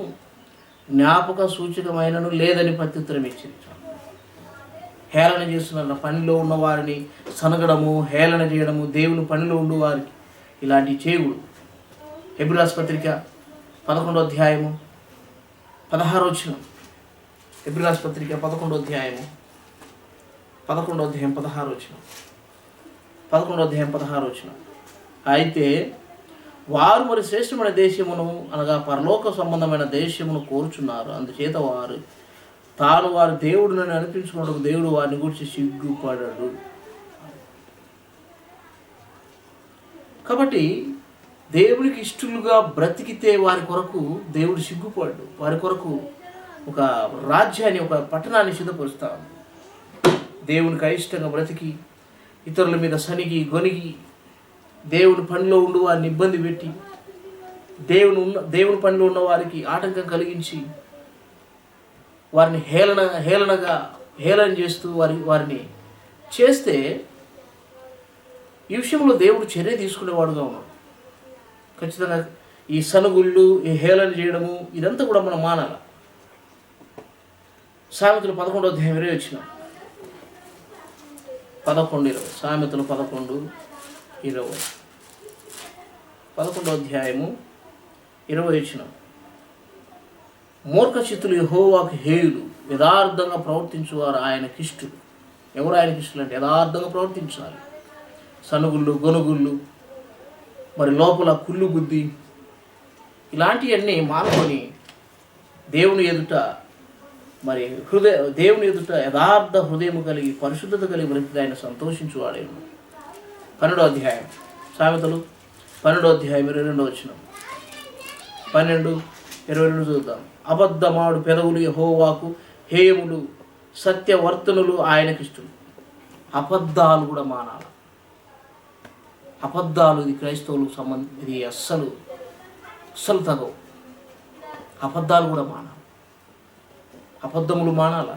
జ్ఞాపక సూచకమైనను లేదని ప్రత్యుత్తరం ఇచ్చింది. హేళన చేస్తున్న పనిలో ఉన్న వారిని సనగడము, హేళన చేయడము, దేవుని పనిలో ఉండు వారికి ఇలాంటివి చేయకూడదు. హెబ్రీ పత్రిక 11వ అధ్యాయము 16వ వచనం. హెబ్రీ పత్రిక 11వ అధ్యాయం 16వ వచనం. 11వ అధ్యాయం 16వ వచనం. అయితే వారు మరి శ్రేష్టమైన దేశమును అనగా పరలోక సంబంధమైన దేశమును కోరుచున్నారు. అందుచేత వారు తాను వారి దేవుడిని అనిపించుకున్నప్పుడు దేవుడు వారిని గురించి సిగ్గుపడడు. కాబట్టి దేవుడికి ఇష్టలుగా బ్రతికితే వారి కొరకు దేవుడు సిగ్గుపడ్డు. వారి కొరకు ఒక రాజ్యాన్ని, ఒక పట్టణాన్ని సిద్ధపరుస్తాడు. దేవునికి అయిష్టంగా బ్రతికి ఇతరుల మీద సనిగి గొనిగి దేవుని పనిలో ఉండి వారిని ఇబ్బంది పెట్టి దేవుని పనిలో ఉన్న వారికి ఆటంకం కలిగించి వారిని హేళన చేస్తూ వారిని చేస్తే ఈ విషయంలో దేవుడు చర్య తీసుకునేవాడుగా ఉన్నాడు. ఖచ్చితంగా ఈ సనుగుళ్ళు, ఈ హేళన చేయడము ఇదంతా కూడా మనం మానాలి. సామెతలు 11వ అధ్యాయం 20 వచ్చిన 11:20. సామెతలు 11:20. 11వ అధ్యాయము 20 వచ్చిన. మూర్ఖచిత్తులు యెహోవాకు హేయులు, యథార్థంగా ప్రవర్తించువారు ఆయనకిష్టులు. ఎవరు ఆయనకిష్టులు అంటే యథార్థంగా ప్రవర్తించాలి. సనుగుళ్ళు, గొనుగుళ్ళు, మరి లోపల కుళ్ళు బుద్ధి ఇలాంటివన్నీ మానుకొని దేవుని ఎదుట దేవుని ఎదుట యథార్థ హృదయం కలిగి పరిశుద్ధత కలిగి బ్రతికి ఆయన సంతోషించువాడేను. 12వ అధ్యాయం సామెతలు 12వ అధ్యాయం 22 వచనం. 12:22 చూద్దాం. అబద్ధమాడు పెదవులు యెహోవాకు హేయములు, సత్యవర్తనులు ఆయనకిష్టులు. అబద్ధాలు కూడా మానాలి. అబద్ధాలు ఇది క్రైస్తవులకు ఇది అస్సలు తగవు. అబద్ధాలు కూడా మానాలి. అబద్ధములు మానాల.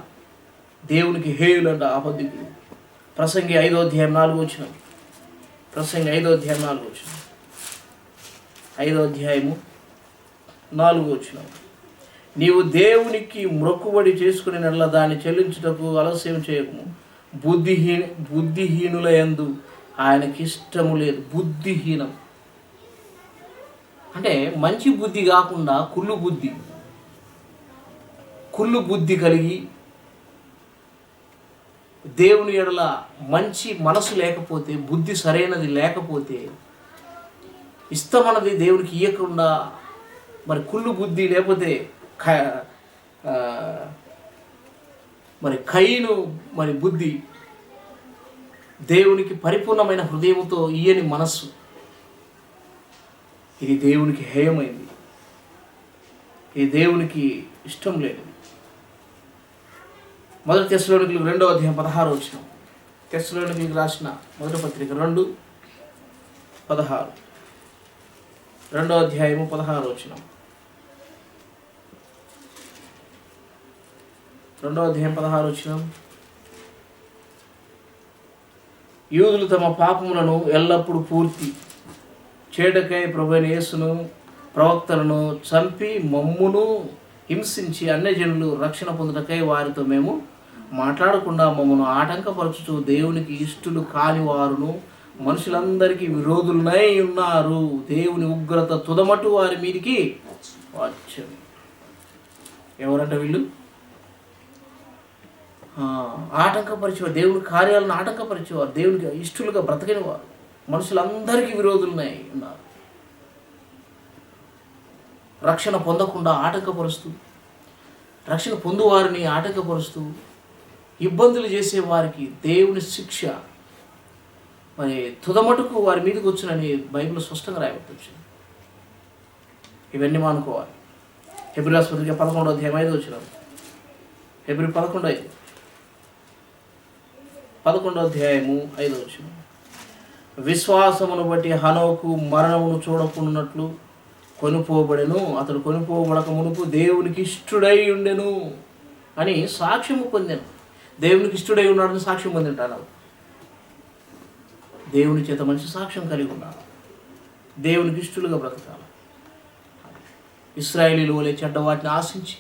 దేవునికి హేయులు అంట అబద్ధికులు. ప్రసంగి 5వ అధ్యాయం 4 వచనం. ప్రసంగి 5వ అధ్యాయం 4 వచనం. 5వ అధ్యాయము 4 వచనం. నీవు దేవునికి మొక్కుబడి చేసుకుని నెల దాన్ని చెల్లించుటకు ఆలస్యం చేయకము. బుద్ధిహీనుల యందు ఆయనకి ఇష్టము లేదు. బుద్ధిహీనం అంటే మంచి బుద్ధి కాకుండా కుళ్ళు బుద్ధి కలిగి దేవుని ఎడల మంచి మనసు లేకపోతే, బుద్ధి సరైనది లేకపోతే, ఇష్టమన్నది దేవునికి ఇవ్వకుండా మరి కుళ్ళు బుద్ధి లేకపోతే మరి కయీను మరి బుద్ధి, దేవునికి పరిపూర్ణమైన హృదయంతో ఇయ్యని మనస్సు, ఇది దేవునికి హేయమైంది. ఇది దేవునికి ఇష్టం లేనిది. 1 తెస్సలోనికీయులకు 2వ అధ్యాయం 16 వచనం. తెస్సలోనికీయులకు రాసిన మొదటి పత్రిక 2:16. 2వ అధ్యాయము 16 వచనం. 2వ అధ్యాయం 16 వచనం. యూదులు తమ పాపములను ఎల్లప్పుడూ పూర్తి చేటకై ప్రభువైన యేసును ప్రవక్తలను చంపి మమ్మును హింసించి అన్యజనులు రక్షణ పొందుటకై వారితో మేము మాట్లాడకుండా మమ్మను ఆటంకపరచుచు దేవునికి ఇష్టలు కాని వారును మనుషులందరికీ విరోధులనై ఉన్నారు. దేవుని ఉగ్రత తుదమటు వారి మీదికి వచ్చారు. ఎవరంట వీళ్ళు? ఆటంకపరిచేవారు, దేవుని కార్యాలను ఆటంకపరిచేవారు, దేవునికి ఇష్టలుగా బ్రతకని వారు, మనుషులందరికీ విరోధులనై ఉన్నారు. రక్షణ పొందకుండా ఆటంకపరుస్తూ, రక్షణ పొందువారిని ఆటంకపరుస్తూ, ఇబ్బందులు చేసేవారికి దేవుని శిక్ష మరి తుదమటుకు వారి మీదకి వచ్చునని బైబిల్ స్పష్టంగా రాయబడుతుంది. ఇవన్నీ మానుకోవాలి. హెబ్రీ పత్రిక 11వ అధ్యాయం 5 వచనం. హెబ్రీ 11:5. 11వ అధ్యాయము 5 వచనం. విశ్వాసమును బట్టి హనోకు మరణమును చూడకున్నట్లు కొనుపోబడెను. అతడు కొనుపోబడక మునుపు దేవునికి ఇష్టుడై ఉండెను అని సాక్ష్యము పొందెను. దేవునికి ఇష్టడై ఉన్నాడని సాక్ష్యం పొందింటాను. దేవుని చేత మంచి సాక్ష్యం కలిగి ఉండాలి. దేవునికి ఇష్టలుగా బ్రతకాలి. ఇశ్రాయేలీయుల వలె చెడ్డ వాటిని ఆశించి,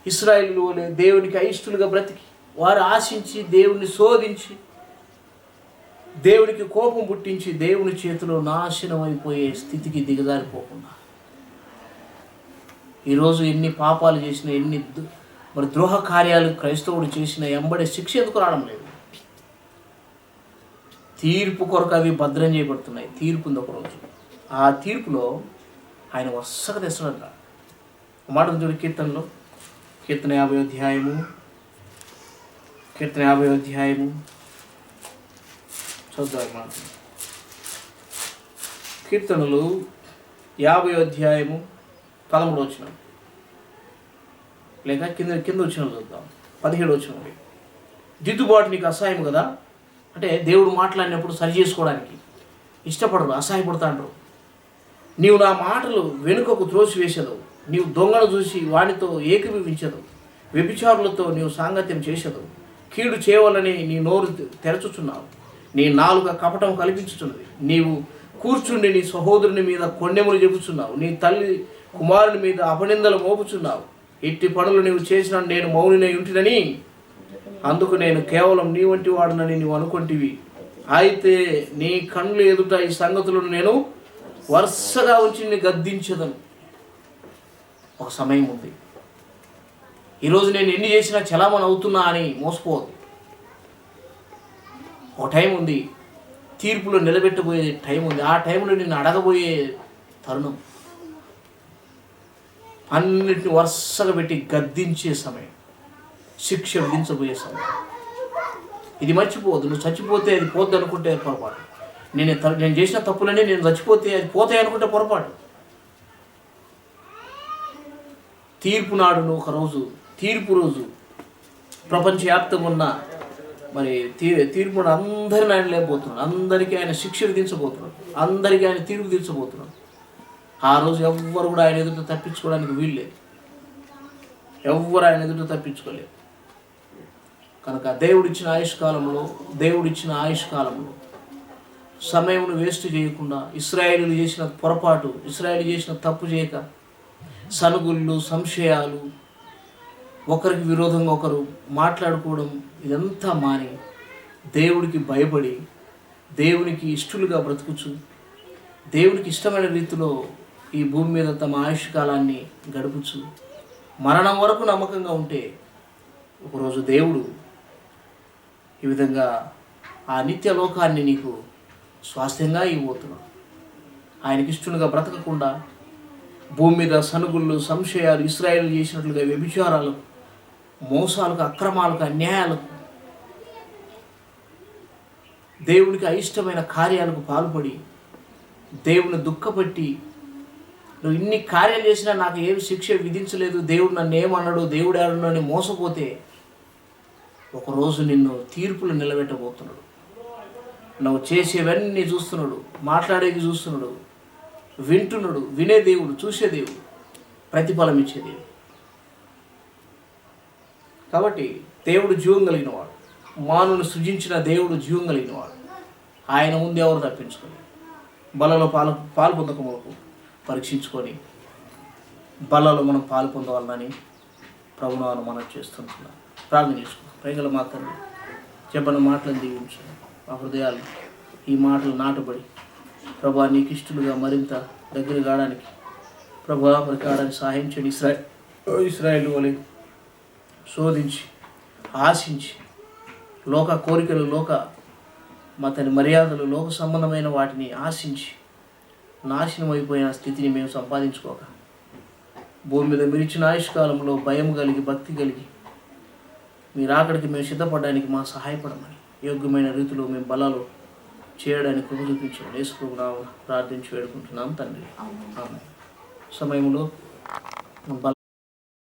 ఇశ్రాయేలీయుల వలె దేవునికి అయిష్టులుగా బ్రతికి, వారు ఆశించి దేవుని శోధించి, దేవునికి కోపం పుట్టించి, దేవుని చేతిలో నాశనం అయిపోయే స్థితికి దిగజారిపోకుండా, ఈరోజు ఎన్ని పాపాలు చేసినా, ఎన్ని మరి ద్రోహ కార్యాలు క్రైస్తవుడు చేసిన ఎంబడే శిక్ష ఎందుకు రావడం లేదు? తీర్పు కొరకు అవి భద్రం చేయబడుతున్నాయి. తీర్పు ఉంది ఒకరోజు. ఆ తీర్పులో ఆయన వరుసగా తెస్తాడంట. మాట చూడు, కీర్తన 50వ అధ్యాయము చూద్దాం. మాట కీర్తనలు 50వ అధ్యాయము 13వ వచనం, లేక కింద వచ్చిన చూద్దాం. 17వ వచనం. దిద్దుబాటు నీకు అసహాయం కదా, అంటే దేవుడు మాట్లాడినప్పుడు సరి చేసుకోవడానికి ఇష్టపడరు, అసహాయపడతాండ్రు. నీవు నా మాటలు వెనుకకు త్రోసివేసదు, నీవు దొంగను చూసి వానితో ఏకీభవించదు, వ్యభిచారులతో నీవు సాంగత్యం చేసదు, కీడు చేయవాలని నీ నోరు తెరచుచున్నావు, నీ నాలుక కపటం కల్పించుచున్నది, నీవు కూర్చుండి నీ సహోదరుని మీద కొండెములు చెబుచున్నావు, నీ తల్లి కుమారుని మీద అపనిందలు మోపుచున్నావు. ఇట్టి పనులు నీవు చేసిన నేను మౌనినై ఉంటినని, అందుకు నేను కేవలం నీ వంటి వాడునని నీవు అనుకుంటివి. అయితే నీ కళ్ళు ఎదుట ఈ సంగతులను నేను వరుసగా ఉంచి నీ గద్దించదను. ఒక సమయం ఉంది. ఈరోజు నేను ఎన్ని చేసినా చలామణి అవుతున్నా అని మోసపోవద్దు. ఒక టైం ఉంది, తీర్పులో నిలబెట్టబోయే టైం ఉంది. ఆ టైంలో నిన్ను అడగబోయే తరుణం, అన్నిటిని వరుసగా పెట్టి గద్దించే సమయం, శిక్ష విధించబోయే సమయం. ఇది మర్చిపోవద్దు. నువ్వు చచ్చిపోతే అది పోద్దు అనుకుంటే పొరపాటు. నేను చేసిన తప్పులని నేను చచ్చిపోతే అది పోతాయి అనుకుంటే పొరపాటు. తీర్పు నాడును ఒక రోజు, తీర్పు రోజు ప్రపంచవ్యాప్తంగా ఉన్న మరి తీర్పు అందరిని ఆయన లేకపోతున్నాడు. అందరికీ ఆయన శిక్ష విధించబోతున్నాడు. అందరికీ ఆయన తీర్పు తీర్చబోతున్నాడు. ఆ రోజు ఎవ్వరు కూడా ఆయన ఎదుట తప్పించుకోవడానికి వీల్లేదు. ఎవ్వరు ఆయన ఎదుట తప్పించుకోలేదు. కనుక దేవుడిచ్చిన ఆయుష్కాలంలో సమయంను వేస్ట్ చేయకుండా, ఇశ్రాయేలు చేసిన పొరపాటు, ఇశ్రాయేలు చేసిన తప్పు చేయక, సనుగుళ్ళు, సంశయాలు, ఒకరికి విరోధంగా ఒకరు మాట్లాడుకోవడం, ఇదంతా మాని దేవుడికి భయపడి, దేవునికి ఇష్టలుగా బ్రతుకుచు, దేవునికి ఇష్టమైన రీతిలో ఈ భూమి మీద తమ ఆయుష్కాలాన్ని గడుపుచు, మరణం వరకు నమ్మకంగా ఉంటే ఒకరోజు దేవుడు ఈ విధంగా ఆ నిత్య లోకాన్ని నీకు స్వాస్థ్యంగా ఇవ్వబోతున్నాడు. ఆయనకి ఇష్టలుగా బ్రతకకుండా భూమి మీద సనుగుళ్ళు, సంశయాలు, ఇశ్రాయేలు చేసినట్లుగా వ్యభిచారాలకు, మోసాలకు, అక్రమాలకు, అన్యాయాలకు, దేవునికి అయిష్టమైన కార్యాలకు పాల్పడి, దేవుని దుఃఖపట్టి, నువ్వు ఇన్ని కార్యాలు చేసినా నాకు ఏమి శిక్ష విధించలేదు, దేవుడు నన్ను ఏమన్నాడు, దేవుడు ఏమన్నాడు అని మోసపోతే ఒకరోజు నిన్ను తీర్పులు నిలబెట్టబోతున్నాడు. నువ్వు చేసేవన్నీ చూస్తున్నాడు, మాట్లాడేది చూస్తున్నాడు, వింటున్నాడు. వినే దేవుడు, చూసే దేవుడు, ప్రతిఫలం ఇచ్చే దేవుడు. కాబట్టి దేవుడు జీవం కలిగిన వాడు, మానవుని సృజించిన దేవుడు జీవం కలిగిన వాడు. ఆయన ముందు ఎవరు తప్పించుకొని బలలో పాలు పొందక వరకు పరీక్షించుకొని బలలో మనం పాలు పొందవాలని ప్రభునాను మనం చేస్తుంటున్నాం. ప్రార్థన చేసుకుంటాం. పైగల మా తండ్రి, చెప్పని మాటలను దీవించు. మా హృదయాలు ఈ మాటలు నాటబడి ప్రభా నీకు ఇష్టలుగా మరింత దగ్గర కావడానికి, ప్రభా మరి కావడానికి సహాయం చేయండి. ఇశ్రాయేలు వలె శోధించి, ఆశించి, లోక కోరికలు, మా తన మర్యాదలు, లోక సంబంధమైన వాటిని ఆశించి నాశనం అయిపోయిన స్థితిని మేము సంపాదించుకోక, భూమి మీద మీరు ఇచ్చిన ఆయుష్కాలంలో భయం కలిగి, భక్తి కలిగి, మీరు అక్కడికి మేము సిద్ధపడడానికి మా సహాయపడమని, యోగ్యమైన రీతిలో మేము బలాలు చేయడానికి కృప చూపించాం. యేసు ప్రభువును ప్రార్థించి వేడుకుంటున్నాం తండ్రి. ఆమేన్. సమయంలో